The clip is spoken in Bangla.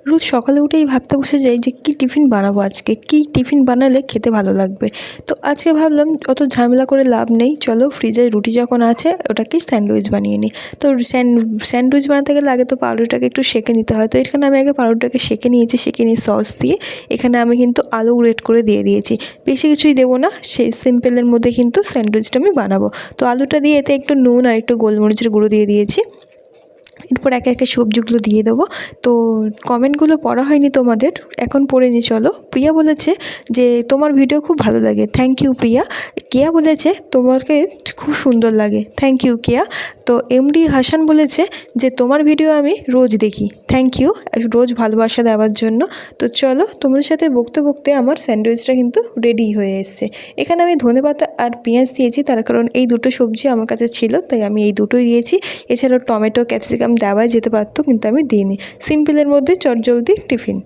রোজ সকালে উঠেই ভাবতে বসে যাই যে কী টিফিন বানাবো আজকে, কী টিফিন বানালে খেতে ভালো লাগবে। তো আজকে ভাবলাম অত ঝামেলা করে লাভ নেই, চলো ফ্রিজে রুটি যখন আছে ওটাকেই স্যান্ডউইচ বানিয়ে নিই। তো স্যান্ডউইচ বানাতে গেলে আগে তো পাউরুটিটাকে একটু সেঁকে নিতে হয়। তো এখানে আমি আগে পাউরুটিটাকে সেঁকে নিয়েছি, সেঁকে নিয়ে সস দিয়ে এখানে আমি কিন্তু আলু গ্রেট করে দিয়ে দিয়েছি। বেশি কিছুই দেবো না, সেই সিম্পলের মধ্যে কিন্তু স্যান্ডউইচটা আমি বানাবো। তো আলুটা দিয়ে এতে একটু নুন আর একটু গোলমরিচের গুঁড়ো দিয়ে দিয়েছি। এরপর একে একে সবজিগুলো দিয়ে দেবো। তো কমেন্টগুলো পড়া হয়নি তোমাদের, এখন পড়ে নি চলো। প্রিয়া বলেছে যে তোমার ভিডিও খুব ভালো লাগে, থ্যাংক ইউ প্রিয়া। কেয়া বলেছে তোমাকে খুব সুন্দর লাগে, থ্যাংক ইউ কেয়া। তো এমডি হাসান বলেছে যে তোমার ভিডিও আমি রোজ দেখি, থ্যাংক ইউ রোজ ভালোবাসা দেওয়ার জন্য। তো চলো তোমাদের সাথে বকতে বকতে আমার স্যান্ডউইচটা কিন্তু রেডি হয়ে এসছে। এখানে আমি ধনেপাতা আর পেঁয়াজ দিয়েছি, তার কারণ এই দুটো সবজি আমার কাছে ছিল তাই আমি এই দুটোই দিয়েছি। এছাড়াও টমেটো ক্যাপসিকাম দেওয়া যেতে পারতো কিন্তু আমি দিইনি। সিম্পলের মধ্যে চটজলদি টিফিন।